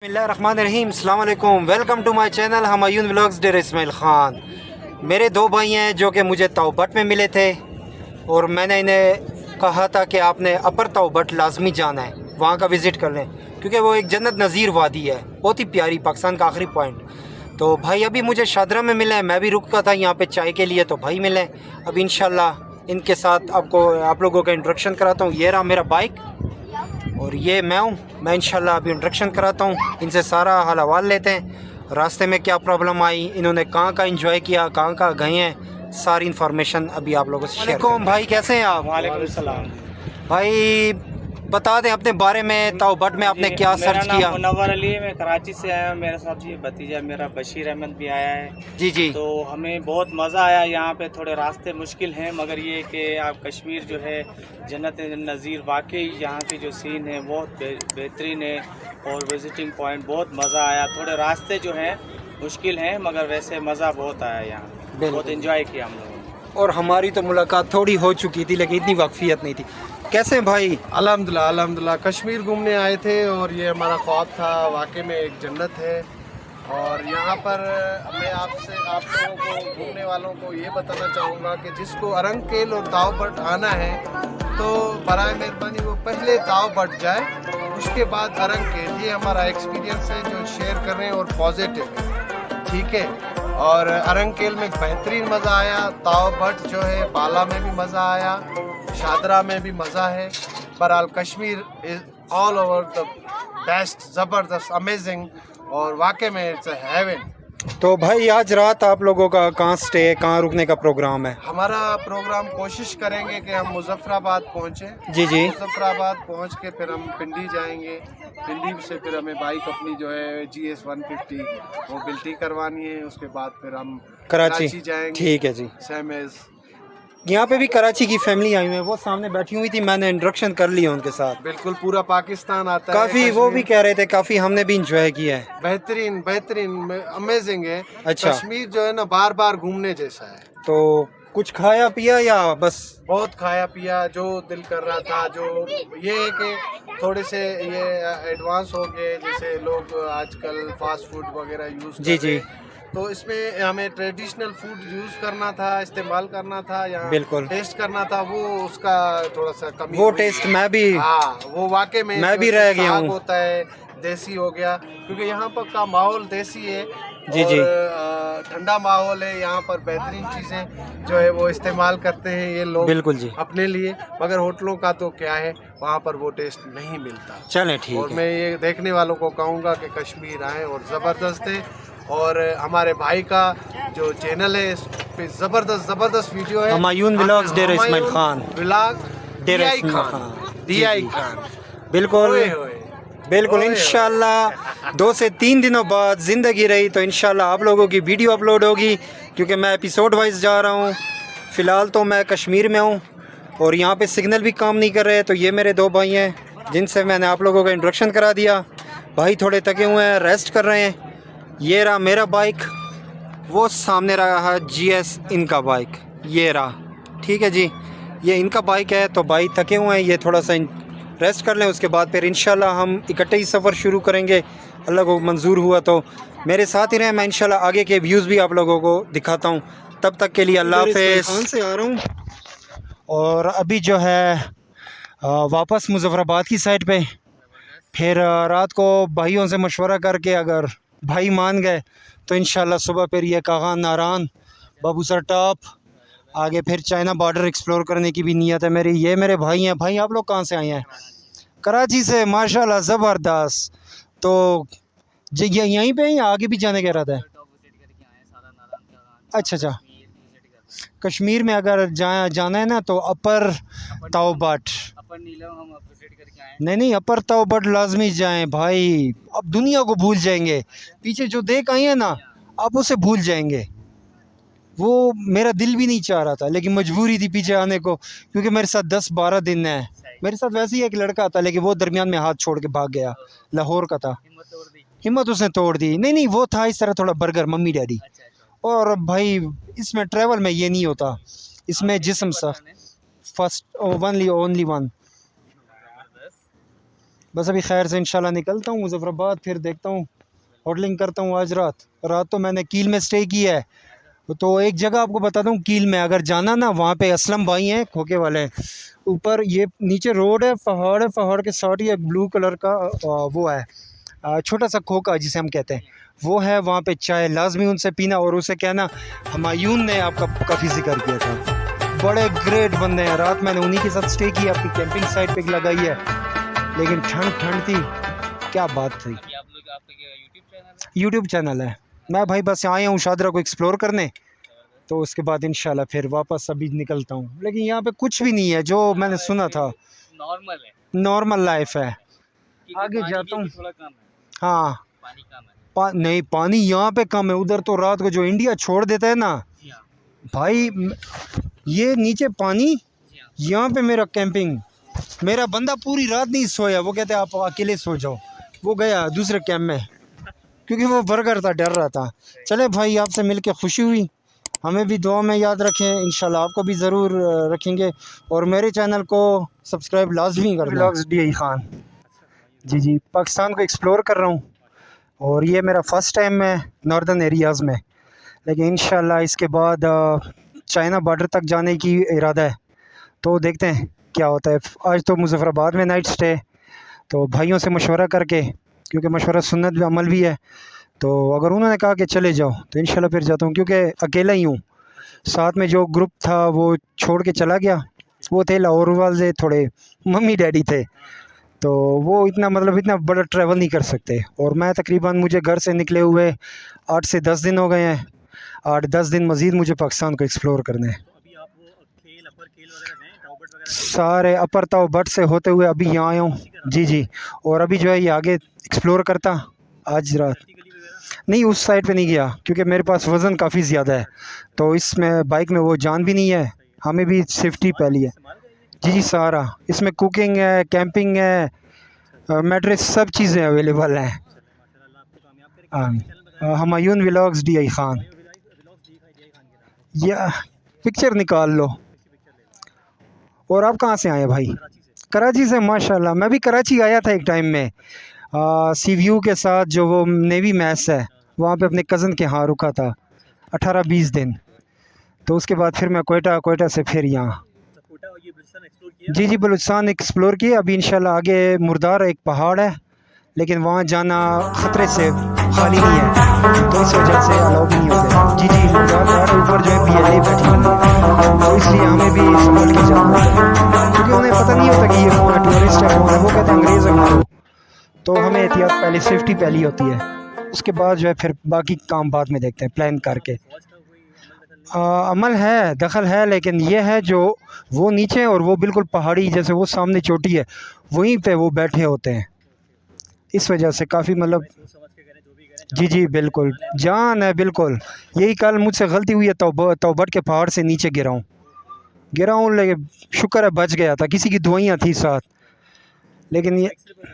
बिस्मिल्लाहिर्रहमानिर्रहीम, अस्सलाम वालेकुम। Welcome to my channel Humayun vlogs Dera Ismail Khan. मेरे दो भाई हैं जो कि मुझे ताओबट में मिले थे और मैंने इन्हें कहा था कि आपने अपर ताओबट लाजमी जाना है, वहाँ का विज़िट कर लें क्योंकि वो एक जन्नत नज़ीर वादी है, बहुत ही प्यारी, पाकिस्तान का आखिरी पॉइंट। तो भाई अभी मुझे शादरा में मिले हैं, मैं भी रुका था यहाँ पे चाय के लिए, तो भाई मिले। अब इंशाल्लाह इनके साथ आप लोगों का इंट्रोडक्शन कराता हूँ। ये रहा मेरा बाइक और ये मैं हूँ। मैं इंशाल्लाह अभी इंट्रोडक्शन कराता हूँ, इनसे सारा हाल हवाल लेते हैं, रास्ते में क्या प्रॉब्लम आई, इन्होंने कहाँ का एंजॉय किया, कहाँ कहाँ गए हैं, सारी इन्फॉर्मेशन अभी आप लोगों से शेयर करूँ। भाई कैसे हैं आप? वालेकुम सलाम। भाई बता दें अपने बारे में, ताओबट में आपने क्या सर्च किया? मेरा नाम मुनव्वर अली है, मैं कराची से आया हूँ। मेरे साथ ये भतीजा मेरा बशीर अहमद भी आया है। जी जी। तो हमें बहुत मज़ा आया। यहाँ पे थोड़े रास्ते मुश्किल हैं, मगर ये कि आप कश्मीर जो है जन्नत नज़ीर, वाकई यहाँ की जो सीन है बहुत बेहतरीन है और विज़िटिंग पॉइंट बहुत मज़ा आया। थोड़े रास्ते जो हैं मुश्किल हैं, मगर वैसे मज़ा बहुत आया यहाँ, बहुत इन्जॉय किया हम लोगों ने। और हमारी तो मुलाकात थोड़ी हो चुकी थी लेकिन इतनी वाकफियत नहीं थी। कैसे हैं भाई? अल्हम्दुलिल्लाह अल्हम्दुलिल्लाह। कश्मीर घूमने आए थे और ये हमारा ख्वाब था, वाकई में एक जन्नत है। और यहाँ पर मैं आपसे आप लोगों को, घूमने वालों को ये बताना चाहूँगा कि जिसको अरंकेल और ताओबट आना है तो बराए मेहरबानी वो पहले ताओबट जाए, उसके बाद अरंकेल। ये हमारा एक्सपीरियंस है जो शेयर कर रहे हैं और पॉजिटिव है, ठीक है। और अरंकेल में बेहतरीन मज़ा आया, ताओबट जो है बाला में भी मज़ा आया, शादरा में भी मज़ा है। बहरहाल Kashmir is all over the best, ज़बरदस्त, अमेजिंग और वाकई में इट्स अ हेवन। तो भाई आज रात आप लोगों का कहाँ स्टे, कहाँ रुकने का प्रोग्राम है? हमारा प्रोग्राम कोशिश करेंगे कि हम मुजफ्फराबाद पहुँचे। जी जी। मुजफ्फराबाद पहुँच के फिर हम पिंडी जाएंगे। पिंडी से फिर हमें बाइक अपनी जो है GS 150 वो बिल्टी करवानी है। उसके बाद फिर हम कराची जाएंगे। ठीक है जी। सेमेज यहाँ पे भी कराची की फैमिली आई हुई है, वो सामने बैठी हुई थी, मैंने इंट्रोडक्शन कर लिया उनके साथ। बिल्कुल पूरा पाकिस्तान आता है। काफ़ी वो भी कह रहे थे, काफ़ी हमने भी इंजॉय किया है। बेहतरीन बेहतरीन अमेजिंग है। अच्छा। कश्मीर जो है ना बार बार घूमने जैसा है। तो कुछ खाया पिया या बस? बहुत खाया पिया, जो दिल कर रहा था। जो ये है कि थोड़े से ये एडवांस हो गए, जैसे लोग आजकल फास्ट फूड वगैरह यूज़ जी जी। तो इसमें हमें ट्रेडिशनल फूड यूज़ करना था, इस्तेमाल करना था या बिल्कुल टेस्ट करना था। वो उसका थोड़ा सा कमी वो हुई टेस्ट है। मैं भी, हाँ, वो वाकई में मैं जो भी रह गया साग हूँ। होता है देसी हो गया, क्योंकि यहाँ पर का माहौल देसी है। जी जी। और ठंडा माहौल है यहाँ पर। बेहतरीन चीज़ें जो है वो इस्तेमाल करते हैं ये लोग बिल्कुल जी। अपने लिए, मगर होटलों का तो क्या है, वहाँ पर वो टेस्ट नहीं मिलता। चलें और ठीक है। मैं ये देखने वालों को कहूँगा कि कश्मीर आएँ और ज़बरदस्त है। और हमारे भाई का जो चैनल है इस पे ज़बरदस्त ज़बरदस्त वीडियो है, Humayun vlogs Dera Ismail Khan. Vlog Dera DI Ismail Khan, Khan. DI Khan. बिल्कुल ओए होए। बिल्कुल। ओए इंशाल्लाह 2 से 3 दिनों बाद ज़िंदगी रही तो इंशाल्लाह आप लोगों की वीडियो अपलोड होगी, क्योंकि मैं एपिसोड वाइज जा रहा हूँ। फ़िलहाल तो मैं कश्मीर में हूँ और यहाँ पे सिग्नल भी काम नहीं कर रहे। तो ये मेरे दो भाई हैं जिनसे मैंने आप लोगों का इंट्रोडक्शन करा दिया। भाई थोड़े थके हुए हैं, रेस्ट कर रहे हैं। ये रहा मेरा बाइक, वो सामने रहा GS इनका बाइक, ये रहा, ठीक है जी। ये इनका बाइक है। तो भाई थके हुए हैं, ये थोड़ा सा रेस्ट कर लें, उसके बाद फिर इंशाल्लाह हम इकट्ठे ही सफ़र शुरू करेंगे। अल्लाह को मंजूर हुआ तो मेरे साथ ही रहें, मैं इंशाल्लाह आगे के व्यूज़ भी आप लोगों को दिखाता हूँ। तब तक के लिए अल्लाह हाफ़िज़। से आ रहा हूँ और अभी जो है वापस मुजफ्फराबाद की साइड पे। फिर रात को भाइयों से मशवरा करके अगर भाई मान गए तो इंशाल्लाह सुबह फिर ये कागान नारान, बाबूसर टॉप, आगे फिर चाइना बॉर्डर एक्सप्लोर करने की भी नीयत है मेरी। ये मेरे भाई हैं। भाई आप लोग कहाँ से आए हैं? कराची से, माशाल्लाह ज़बरदस्त। तो ये यहीं पे या आगे भी जाने का इरादा है? अच्छा अच्छा। कश्मीर में अगर जाना है ना तो अपर ताओबट, नहीं अपर ताओबट लाजमी जाएं भाई। अब दुनिया को भूल जाएंगे, पीछे जो देख आए हैं ना आप उसे भूल जाएंगे। वो मेरा दिल भी नहीं चाह रहा था लेकिन मजबूरी थी पीछे आने को, क्योंकि मेरे साथ 10-12 दिन है। मेरे साथ वैसे ही एक लड़का था लेकिन वो दरमियान में हाथ छोड़ के भाग गया, लाहौर का था। हिम्मत उसने तोड़ दी। नहीं वो था इस तरह थोड़ा बर्गर, मम्मी डैडी। और भाई इसमें ट्रैवल में ये नहीं होता, इसमें जिस्म सा फर्स्ट ओनली वन। बस अभी खैर से इंशाल्लाह निकलता हूँ मुजफ्फराबाद, फिर देखता हूँ होटलिंग करता हूँ। आज रात तो मैंने कील में स्टे किया है। तो एक जगह आपको बताता हूँ, कील में अगर जाना ना, वहाँ पे असलम भाई हैं खोखे वाले हैं। ऊपर ये नीचे रोड है, पहाड़ है, पहाड़ के साथ ही एक ब्लू कलर का वो है, छोटा सा खोखा जिसे हम कहते हैं, वो है। वहाँ पे चाय लाजमी उनसे पीना, और उसे कहना हुमायूं ने आपका काफ़ी जिक्र किया था। बड़े ग्रेट बंदे हैं। रात मैंने उन्हीं के साथ स्टे किया, अपनी कैंपिंग साइट पे लगाई है, लेकिन ठंड थी, क्या बात थी। यूट्यूब चैनल है। मैं भाई बस आया हूँ शादरा को एक्सप्लोर करने, तो उसके बाद इंशाल्लाह फिर वापस अभी निकलता हूँ। लेकिन यहाँ पे कुछ भी नहीं है जो मैंने सुना था। नॉर्मल है, नॉर्मल लाइफ है। आगे जाता हूँ। थोड़ा कम है, हाँ, पानी कम है। नहीं, पानी यहाँ पे कम है। उधर तो रात को जो इंडिया छोड़ देता है ना भाई, ये नीचे पानी, यहाँ पे मेरा कैंपिंग, मेरा बंदा पूरी रात नहीं सोया। वो कहते आप अकेले सो जाओ, वो गया दूसरे कैंप में, क्योंकि वो बर्गर था, डर रहा था। चले भाई, आपसे मिलके खुशी हुई। हमें भी दुआ में याद रखें, इंशाल्लाह आपको भी ज़रूर रखेंगे। और मेरे चैनल को सब्सक्राइब लाजमी कर व्लॉग्स DI खान। जी, पाकिस्तान को एक्सप्लोर कर रहा हूँ, और ये मेरा फ़र्स्ट टाइम है नॉर्दर्न एरियाज़ में। लेकिन इंशाल्लाह इसके बाद चाइना बॉर्डर तक जाने की इरादा है, तो देखते हैं क्या होता है। आज तो मुजफ्फराबाद में नाइट स्टे, तो भाइयों से मशवरा करके, क्योंकि मशवरा सुन्नत भी अमल भी है, तो अगर उन्होंने कहा कि चले जाओ तो इंशाल्लाह फिर जाता हूँ, क्योंकि अकेला ही हूँ। साथ में जो ग्रुप था वो छोड़ के चला गया, वो थे लाहौर वाले, थोड़े मम्मी डैडी थे, तो वो इतना बड़ा ट्रैवल नहीं कर सकते। और मैं तकरीबन, मुझे घर से निकले हुए 8 से 10 दिन हो गए हैं। 8-10 दिन मज़ीद मुझे पाकिस्तान को एक्सप्लोर करना है। सारे अपर ताव बट से होते हुए अभी यहाँ आया हूँ। जी, और अभी जो है ये आगे एक्सप्लोर करता। आज रात नहीं, उस साइड पे नहीं गया, क्योंकि मेरे पास वज़न काफ़ी ज़्यादा है, तो इसमें बाइक में वो जान भी नहीं है। हमें भी सेफ्टी पहली है। जी, सारा इसमें कुकिंग है, कैंपिंग है, मैट्रेस, सब चीज़ें अवेलेबल हैं। हुमायूं व्लॉग्स DI खान, या पिक्चर निकाल लो। और आप कहाँ से आए भाई? कराची से, माशाल्लाह। मैं भी कराची आया था एक टाइम में, सी व्यू के साथ, जो वो नेवी मैस है, वहाँ पे अपने कज़न के यहाँ रुका था 18-20 दिन। तो उसके बाद फिर मैं कोयटा से फिर यहाँ। जी, बलूचिस्तान एक्सप्लोर किया। अभी इंशाल्लाह आगे मुर्दार एक पहाड़ है, लेकिन वहाँ जाना ख़तरे से खाली नहीं है, तो इस वजह से अलाउ भी नहीं होते। जी, मुर्दार पहाड़ के ऊपर जो है PLA बैठी हुई है, तो इसलिए हमें भी संभल के जाना होता है, क्योंकि उन्हें पता नहीं होता कि ये कौन है, टूरिस्ट है कौन है। वो कहते हैं अंग्रेज़ है मारो, तो हमें एहतियात पहले, सेफ्टी पहली होती है। उसके बाद जो है फिर बाकी काम बाद में देखते हैं, प्लान करके। अमल है, दखल है, लेकिन ये है जो वो नीचे, और वो बिल्कुल पहाड़ी, जैसे वो सामने चोटी है, वहीं पे वो बैठे होते हैं। इस वजह से काफ़ी जी, बिल्कुल जान है, बिल्कुल। यही कल मुझसे गलती हुई है, तौबट के पहाड़ से नीचे गिरा हूँ, लेकिन शुक्र है बच गया था, किसी की दुआइयाँ थी साथ। लेकिन ये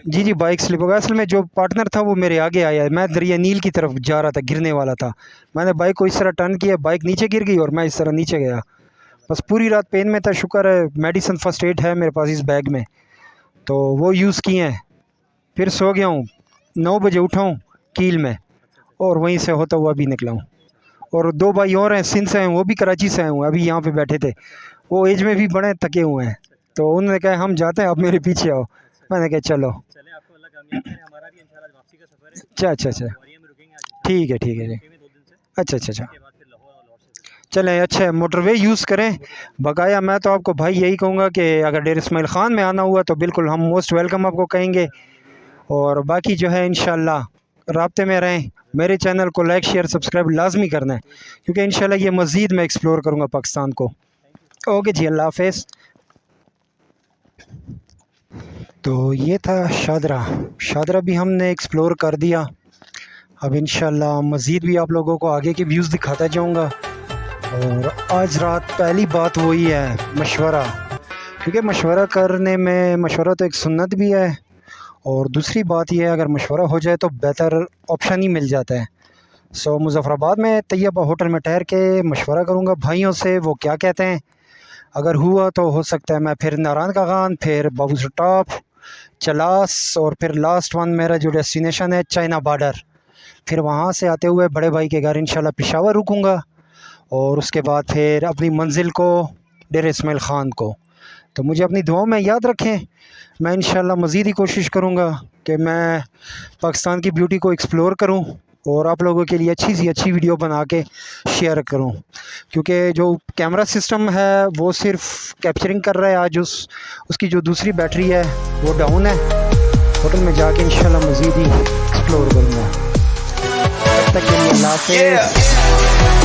जी, बाइक स्लिप हो गया। असल में जो पार्टनर था वो मेरे आगे आया, मैं दरिया नील की तरफ जा रहा था, गिरने वाला था। मैंने बाइक को इस तरह टर्न किया, बाइक नीचे गिर गई और मैं इस तरह नीचे गया। बस पूरी रात पेन में था। शुक्र है मेडिसिन फर्स्ट एड है मेरे पास इस बैग में, तो वो यूज़ किए हैं। फिर सो गया हूँ, 9 बजे उठा हूँ कील में, और वहीं से होता हुआ भी निकला हूँ। और 2 भाई और हैं, सिंध से हैं, वो भी कराची से आए हुए, अभी यहाँ पे बैठे थे। वो एज में भी बड़े थके हुए हैं, तो उन्होंने कहा हम जाते हैं, आप मेरे पीछे आओ। मैंने कहा चलो। अच्छा, ठीक है जी। अच्छा, चलें, अच्छा है, मोटरवे यूज़ करें बकाया। मैं तो आपको भाई यही कहूँगा कि अगर डेर इस्माइल ख़ान में आना हुआ तो बिल्कुल हम मोस्ट वेलकम आपको कहेंगे। और बाकी जो है इंशाल्लाह राब्ते में रहें। मेरे चैनल को लाइक, शेयर, सब्सक्राइब लाजमी करना है, क्योंकि इंशाल्लाह ये मज़ीद मैं एक्सप्लोर करूँगा पाकिस्तान को। ओके जी, अल्लाह हाफ़िज़। तो ये था शादरा भी हमने एक्सप्लोर कर दिया। अब इंशाल्लाह मज़ीद भी आप लोगों को आगे के व्यूज़ दिखाता जाऊँगा। और आज रात पहली बात वही है, मशवरा, क्योंकि मशवरा करने में, मशवरा तो एक सुन्नत भी है, और दूसरी बात यह है अगर मशवरा हो जाए तो बेहतर ऑप्शन ही मिल जाता है। सो मुजफ्फराबाद में तैयबा होटल में ठहर के मशवरा करूँगा भाइयों से, वो क्या कहते हैं। अगर हुआ तो हो सकता है मैं फिर नारायण का खान, फिर बाबू टॉप, चलास, और फिर लास्ट वन मेरा जो डेस्टिनेशन है चाइना बॉर्डर। फिर वहाँ से आते हुए बड़े भाई के घर इंशाल्लाह पेशावर रुकूँगा, और उसके बाद फिर अपनी मंजिल को डेरा इस्माइल ख़ान को। तो मुझे अपनी दुआओं में याद रखें। मैं इंशाल्लाह मज़ीद ही कोशिश करूँगा कि मैं पाकिस्तान की ब्यूटी को एक्सप्लोर करूँ और आप लोगों के लिए अच्छी सी अच्छी वीडियो बना के शेयर करूँ, क्योंकि जो कैमरा सिस्टम है वो सिर्फ कैप्चरिंग कर रहा है। आज उसकी जो दूसरी बैटरी है वो डाउन है। होटल में जाके इंशाल्लाह मज़ीद ही एक्सप्लोर करूँगा। तब तक के लिए अल्लाह हाफ़िज़।